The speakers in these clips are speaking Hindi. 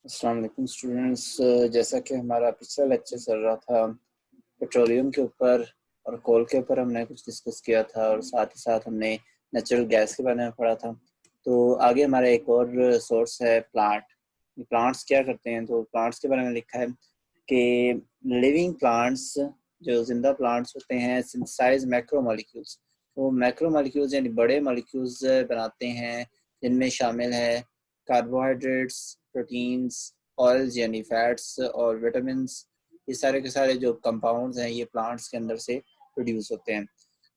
अस्सलाम वालेकुम स्टूडेंट्स। जैसा कि हमारा पिछला लेक्चर चल रहा था पेट्रोलियम के ऊपर और कोल के ऊपर, हमने कुछ डिस्कस किया था और साथ ही साथ हमने नेचुरल गैस के बारे में पढ़ा था। तो आगे हमारा एक और सोर्स है प्लांट। प्लांट्स क्या करते हैं, तो प्लांट्स के बारे में लिखा है कि लिविंग प्लांट्स, जो जिंदा प्लांट्स होते हैं, सिंथेसाइज मैक्रो मॉलिक्यूल्स। वो मैक्रो मॉलिक्यूल्स यानी बड़े मॉलिक्यूल्स बनाते हैं, जिनमें शामिल है कार्बोहाइड्रेट्स, प्रोटीन्स, ऑयल्स यानी फैट्स और विटामिन्स। ये सारे के सारे जो कंपाउंड्स हैं ये प्लांट्स के अंदर से प्रोड्यूस होते हैं।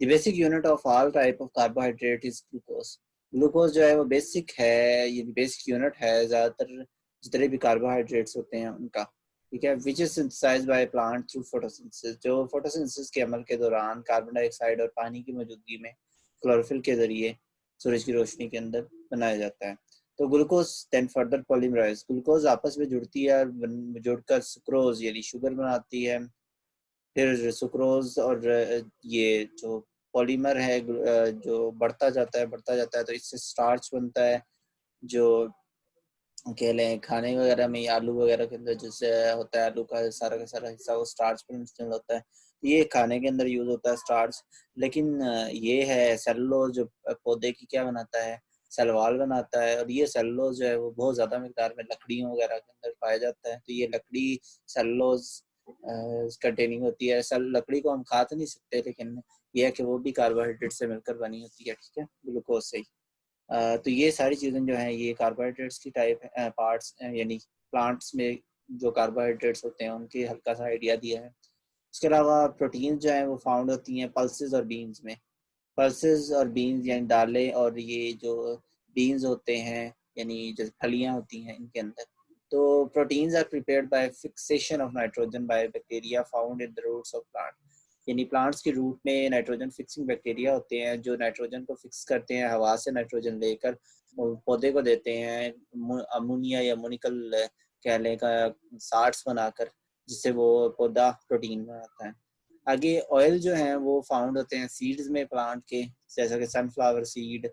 The basic unit of all type of carbohydrate is glucose. Glucose जो है वो बेसिक है, ये बेसिक यूनिट है ज़्यादातर जितने भी कार्बोहाइड्रेट्स होते हैं उनका। ठीक है, which is synthesised by plant through photosynthesis, जो फोटोसिंथेसिस के अमल के दौरान कार्बन डाइऑक्साइड और पानी की मौजूदगी में क्लोरोफिल के जरिए सूरज की रोशनी के अंदर बनाया जाता है। तो glucose then further polymerise, glucose आपस में जुड़ती है और जुड़कर सुक्रोज यानी शुगर बनाती है। फिर सुक्रोज और ये जो पॉलीमर है जो बढ़ता जाता है तो इससे स्टार्च बनता है, जो कह लें खाने वगैरह में आलू वगैरह के अंदर जैसे होता है, आलू का सारा हिस्सा वो स्टार्च पर मुश्तमिल होता है। ये खाने के अंदर यूज होता है स्टार्च। लेकिन ये है सेलुलोज जो पौधे की क्या बनाता है, सेलवाल बनाता है। और ये सेलुलोज जो है वो बहुत ज़्यादा मिकदार में लकड़ियों वगैरह के अंदर पाया जाता है। तो ये लकड़ी सेलुलोज कंटेनिंग होती है। लकड़ी को हम खा तो नहीं सकते, लेकिन यह है कि वो भी कार्बोहाइड्रेट से मिलकर बनी होती है। ठीक है, ग्लूकोज से ही। तो ये सारी चीज़ें जो हैं ये कार्बोहाइड्रेट्स की टाइप पार्ट्स यानी प्लांट्स में जो कार्बोहाइड्रेट्स होते हैं उनके हल्का सा आइडिया दिया है। इसके अलावा प्रोटीन्स जो हैं वो फाउंड होती हैं पल्सेस और बीन्स में। पल्सेस और बीन्स यानी दालें, और ये जो बीन्स होते हैं यानी जो फलियां होती हैं इनके अंदर। तो proteins are prepared by fixation of nitrogen by bacteria found in the roots of plant. यानी प्लांट्स के रूट में नाइट्रोजन फिक्सिंग बैक्टीरिया होते हैं जो नाइट्रोजन को फिक्स करते हैं, हवा से नाइट्रोजन लेकर पौधे को देते हैं अमोनिया या अमोनिकल कह लें का साल्ट्स बनाकर, जिससे वो पौधा प्रोटीन बनाता है। आगे ऑयल जो हैं वो फाउंड होते हैं सीड्स में प्लांट के, जैसा कि sunflower seed,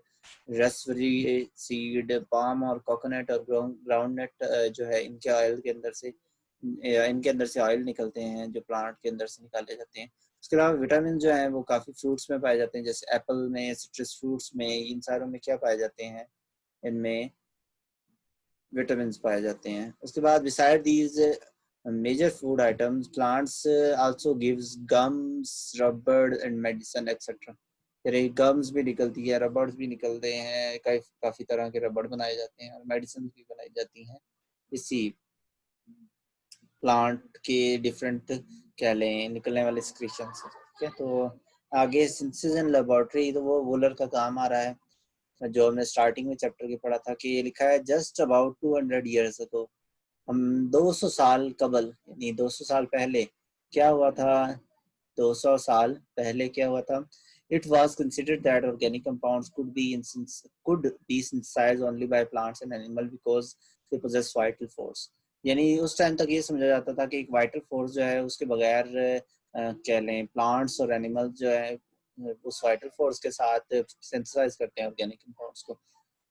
raspberry seed, palm और कोकोनट और ग्राउंडनट जो है इनके अंदर से ऑयल निकलते हैं जो प्लांट के अंदर से निकाले जाते हैं। उसके अलावा विटामिन जो हैं वो काफ़ी फ्रूट्स में पाए जाते हैं, जैसे एप्पल में, सिट्रस फ्रूट्स में, इन सारों में क्या पाए जाते हैं, इनमें विटामिन पाए जाते हैं। उसके बाद beside these major food items plants also gives gums, rubber and medicine etcetera. यानी गम्स भी निकलती है, रबर्स भी निकलते हैं, काफ़ी तरह के रबड़ बनाए जाते हैं और मेडिसिन भी बनाई जाती हैं इसी प्लांट के डिफरेंट कह लें निकलने वाले सिक्रीशन से। ठीक है, तो आगे सिंथेसिस इन लेबोरेटरी, तो वो वूलर का काम आ रहा है जो हमने स्टार्टिंग में चैप्टर के पढ़ा था कि ये लिखा है जस्ट अबाउट 200 ईयर्स अगो। हम 200 साल कबल यानी 200 साल पहले क्या हुआ था, 200 साल पहले क्या हुआ था। It was considered that organic compounds could be synthesized only by plants and animal because they possess vital force। यानी उस टाइम तक ये समझा जाता था कि एक वाइटल फोर्स जो है उसके बगैर कह लें प्लांट्स और एनिमल्स जो है उस वाइटल फोर्स के साथ सिंथेसाइज करते हैं ऑर्गेनिक कंपाउंड्स को,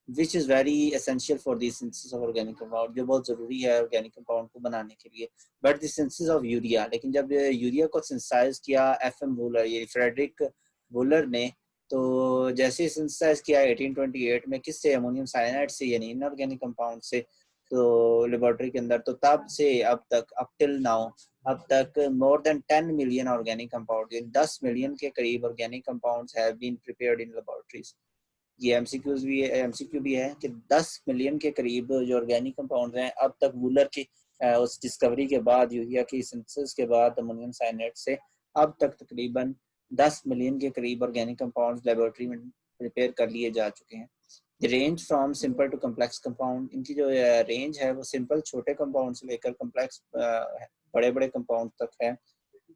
which is very essential for the synthesis of organic compound, जो बहुत ज़रूरी है ऑर्गेनिक कंपाउंड को बनाने के लिए। But the synthesis of urea, लेकिन जब यूरिया को सिंथेसाइज किया एफ.एम. वूलर ये फ्रेडरिक वूलर ने, तो जैसे सिंथेसाइज किया 1828 में, किससे, अमोनियम साइनाइड से यानी इनऑर्गेनिक कंपाउंड से, तो लेबोरेटरी के अंदर। तो तब से अब तक, अप टिल नाउ, अब तक more than 10 million organic compound, 10 million के करीब organic compounds have been prepared in laboratories. ये एमसीक्यू भी है कि 10 मिलियन के करीब जो ऑर्गेनिक कंपाउंड हैं अब तक वूलर की उस डिस्कवरी के बाद, यूरिया की सिंथेसिस के बाद अमोनियम साइनेट से, अब तक तकरीबन 10 मिलियन के करीब ऑर्गेनिक कंपाउंड्स लेबोरेटरी में प्रिपेयर कर लिए जा चुके हैं। Range from simple to complex compound, इनकी जो रेंज है वो सिंपल छोटे कंपाउंड से लेकर कम्प्लेक्स बड़े बड़े कंपाउंड तक है।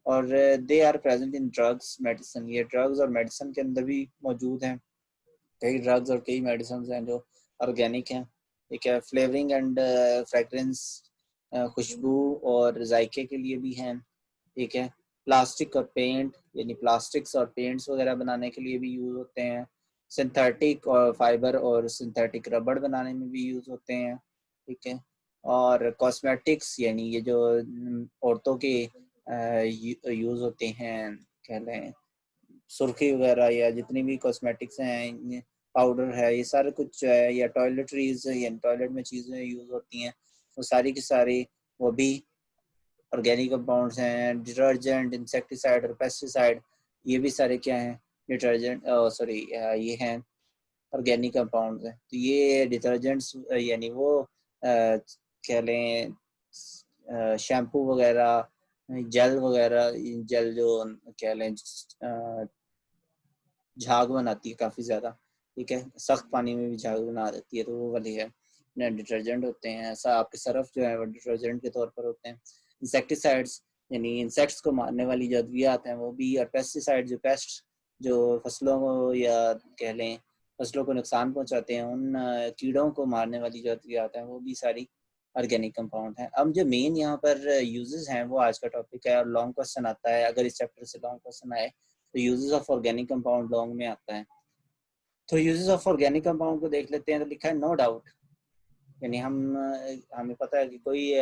और they are present in drugs medicine, ये ड्रग्स और मेडिसिन के अंदर भी मौजूद हैं। कई ड्रग्स और कई मेडिसिन हैं जो ऑर्गेनिक हैं। ठीक है, फ्लेवरिंग एंड फ्रेगरेंस, खुशबू और जायके के लिए भी हैं। ठीक है, प्लास्टिक और पेंट यानी प्लास्टिक्स और पेंट्स वगैरह बनाने के लिए भी यूज़ होते हैं। सिंथेटिक और फाइबर और सिंथेटिक रबड़ बनाने में भी यूज़ होते हैं। ठीक है, और कॉस्मेटिक्स यानी ये जो औरतों के यूज़ होते हैं, कह लें सुर्खी वगैरह या जितनी भी कॉस्मेटिक्स हैं, पाउडर है, ये सारा कुछ जो है, या टॉयलेटरीज या टॉयलेट में चीज़ें यूज़ होती हैं, वो सारी की सारी वो भी ऑर्गेनिक कंपाउंड्स हैं। डिटर्जेंट, इंसेक्टिसाइड और पेस्टिसाइड, ये भी सारे क्या हैं, डिटर्जेंट सॉरी ये हैं ऑर्गेनिक कंपाउंड्स हैं। तो ये डिटर्जेंट्स यानी वो कह लें शैम्पू वगैरह, जेल वगैरह, जेल जो कह लें झाग बनाती है काफ़ी ज़्यादा, ठीक है, सख्त पानी में भी झाग बना देती है, तो वो वाली है ना, डिटर्जेंट होते हैं। ऐसा आपके सर्फ जो है वो डिटर्जेंट के तौर पर होते हैं। इंसेक्टिसाइड्स यानी इंसेक्ट्स को मारने वाली जो अद्वियात हैं वो भी, और पेस्टिसाइड जो पेस्ट जो फसलों को या कह लें फसलों को नुकसान पहुंचाते हैं, उन कीड़ों को मारने वाली जो अद्वियात हैं वो भी सारी ऑर्गेनिक कंपाउंड हैं। अब जो मेन यहाँ पर यूजेस हैं वो आज का टॉपिक है, और लॉन्ग क्वेश्चन आता है, अगर इस चैप्टर से लॉन्ग क्वेश्चन आए तो uses of organic compound long में आता है। तो यूजेस ऑफ ऑर्गेनिक कंपाउंड को देख लेते हैं। तो लिखा है नो डाउट, यानी हमें पता है कि कोई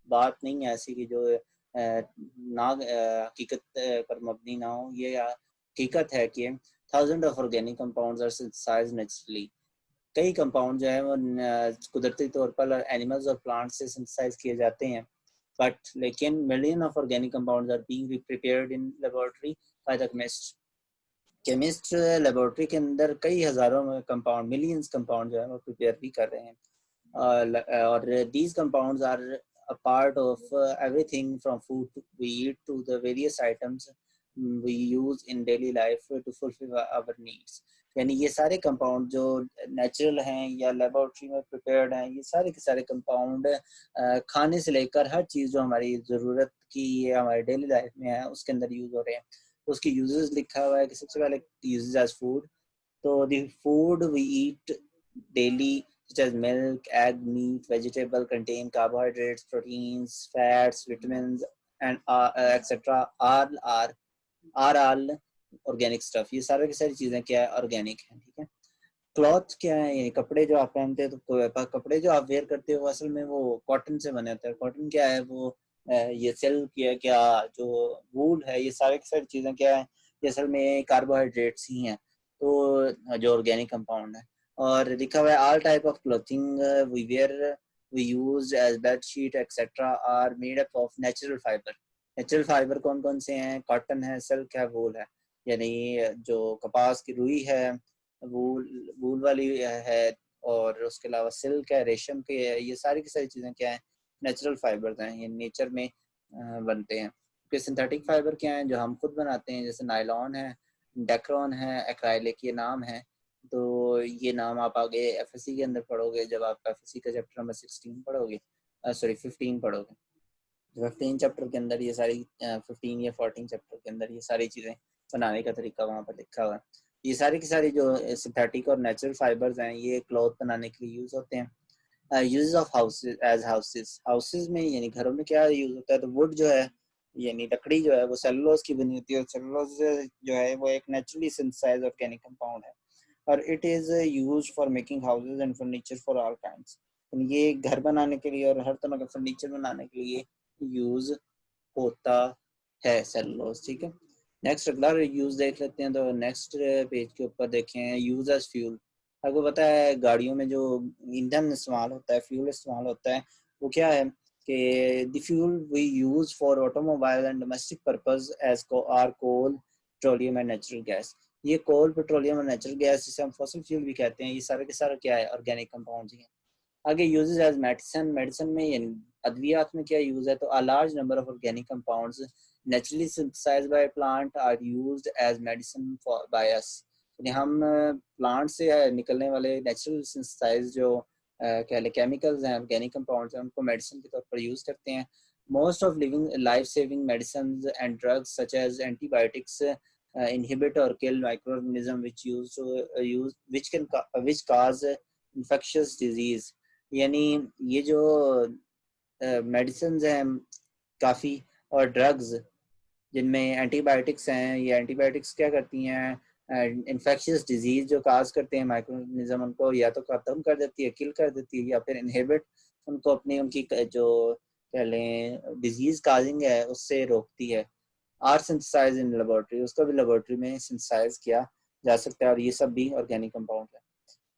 बात नहीं है ऐसी कि जो ना हकीकत पर मबनी ना हो। ये हकीकत है कि thousand of organic compounds are synthesised naturally. कई कंपाउंड जो है वो कुदरती तौर पर एनिमल्स और प्लांट्स से सिंथेसाइज किए जाते हैं, बट लेकिन million of organic compounds are being prepared in laboratory by the chemist laboratory के अंदर कई हजारों कंपाउंड, मिलियंस कंपाउंड जो है वो प्रिपेयर भी कर रहे हैं। और these compounds are a part of everything from food we eat to the various items we use in daily life to fulfill our needs। यानी ये सारे कंपाउंड जो नेचुरल हैं या लेबोरेटरी में प्रिपेयर्ड हैं, ये सारे के सारे कंपाउंड खाने से लेकर हर चीज़ जो हमारी ज़रूरत की है हमारी डेली लाइफ में है उसके अंदर यूज़ हो रहे हैं। तो उसकी यूजेस लिखा हुआ है कि सबसे पहले यूजेस एज फूड। तो the food we eat daily, such as milk, egg, meat, vegetable, contain carbohydrates, proteins, fats, vitamins, and etc. are all organic stuff। ये सारे की सारी चीजें क्या है, ऑर्गेनिक है, ठीक है। क्लॉथ क्या है, यानी कपड़े जो आप पहनते हैं, तो कपड़े जो आप वेयर करते हो असल में वो कॉटन से बने होते हैं। कॉटन क्या है, वो ये सिल्क है क्या, जो वूल है, ये सारे की सारी चीजें क्या है, ये असल में कार्बोहाइड्रेट्स ही हैं, तो जो ऑर्गेनिक कंपाउंड है। और लिखा हुआ है all type of clothing we wear we use as bed sheet etcetera are made up of natural fibre. Natural fibre कौन कौन से हैं, कॉटन है, सिल्क है, वूल है, यानी जो कपास की रुई है, वूल वूल वाली है, और उसके अलावा सिल्क है, रेशम के है, ये सारी की सारी चीज़ें क्या है, नेचुरल फाइबर्स हैं, ये नेचर में बनते हैं। फिर सिंथेटिक फाइबर क्या है, जो हम खुद बनाते हैं, जैसे नायलॉन है, डेक्रॉन है, एक्राइलिक, ये नाम है। तो ये नाम आप आगे एफएससी के अंदर पढ़ोगे, जब आप एफएससी का चैप्टर नंबर 16 पढ़ोगे, सॉरी 15 पढ़ोगे, 15 चैप्टर के अंदर ये सारी 15 या 14 चैप्टर के अंदर ये सारी चीज़ें बनाने का तरीका वहाँ पर लिखा हुआ है। ये सारी की सारी जो सिंथेटिक और नेचुरल फाइबर्स हैं ये क्लॉथ बनाने के लिए यूज़ होते हैं। Use of houses as houses, houses में यानी घरों में क्या यूज़ होता है, तो वुड जो है यानी लकड़ी जो है वो सेलुलोज की बनी होती है, और सेलुलोज जो है वो एक नेचुरली सिंथेसाइज्ड ऑर्गेनिक कंपाउंड है, और it is use for making houses and furniture for all kinds. ये घर बनाने के लिए और हर तरह का फर्नीचर बनाने के लिए यूज होता है सेलुलोज, ठीक है। नेक्स्ट अगला यूज देख लेते हैं। तो नेक्स्ट पेज के ऊपर देखें यूज एज फ्यूल। आपको पता है गाड़ियों में जो ईंधन इस्तेमाल होता है, फ्यूल इस्तेमाल होता है, वो क्या है कि the fuel we use for automobile and domestic purpose as are coal, petroleum and natural gas. ये कोल, पेट्रोलियम और नेचुरल गैस जिसे हम फॉसिल फ्यूल भी कहते हैं, ये सारे के सारे क्या है, ऑर्गेनिक कंपाउंड ही हैं। आगे यूजेस एज मेडिसिन, मेडिसिन में यानी अद्वियात में क्या यूज है, तो a large number of organic compounds naturally synthesised by plant are used as medicine for by us. यानी हम प्लांट से निकलने वाले नेचुरल सिंथेसाइज जो कह लें केमिकल्स हैं, ऑर्गेनिक कंपाउंड्स हैं, उनको मेडिसिन के तौर पर यूज करते हैं। Most of living life saving medicine and drugs such as antibiotics inhibit or kill microorganism which cause infectious disease। यानी ये जो मेडिसिन हैं काफ़ी, और ड्रग्स जिनमें एंटीबायोटिक्स हैं, ये एंटीबायोटिक्स क्या करती हैं, इन्फेक्शियस डिजीज जो काज करते हैं माइक्रो ऑर्गेनिज्म, उनको या तो ख़त्म कर देती है, किल कर देती है, या फिर इनहिबिट उनको अपनी उनकी जो कह लें डिजीज काजिंग है उससे रोकती है। आर सिंथेसाइज इन लेबोरेटरी, उसको भी लेबोरेटरी में सिंथेसाइज किया जा सकता है और ये सब भी ऑर्गेनिक कंपाउंड है।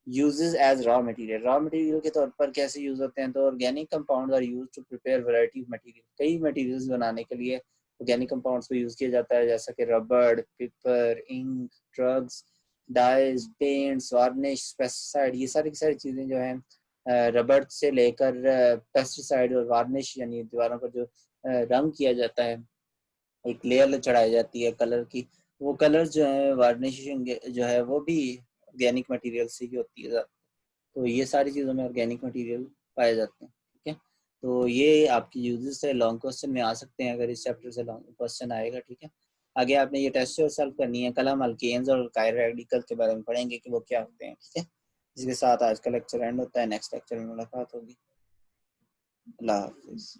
यूजेस एज रॉ मटेरियल के तौर पर कैसे यूज होते हैं, तो organic compound are use to prepare variety of material, कई मटेरियल्स बनाने के लिए ऑर्गेनिक कंपाउंड्स को यूज किया जाता है, जैसा कि रबड़, paper, ink, drugs, dyes, paints, varnish, pesticide, ये सारी की सारी चीज़ें जो हैं रबड़ से लेकर पेस्टिसाइड और वार्निश यानी दीवारों पर जो रंग किया जाता है, एक लेयर चढ़ाई जाती है कलर की, वो कलर जो है वार्निशिंग जो है वो भी ऑर्गेनिक मटेरियल से ही होती है। तो ये सारी चीज़ों में ऑर्गेनिक मटेरियल पाए जाते हैं। ठीक है, तो ये आपकी यूजेस है, लॉन्ग क्वेश्चन में आ सकते हैं अगर इस चैप्टर से लॉन्ग क्वेश्चन आएगा। ठीक है, आगे आपने ये टेस्ट और सॉल्व करनी है। कल हम अल्केन्स और कायरो रेडिकल के बारे में पढ़ेंगे कि वो क्या होते हैं। ठीक है, इसके साथ आज का लेक्चर एंड होता है, नेक्स्ट लेक्चर में मुलाकात होगी। अल्लाह हाफिज़।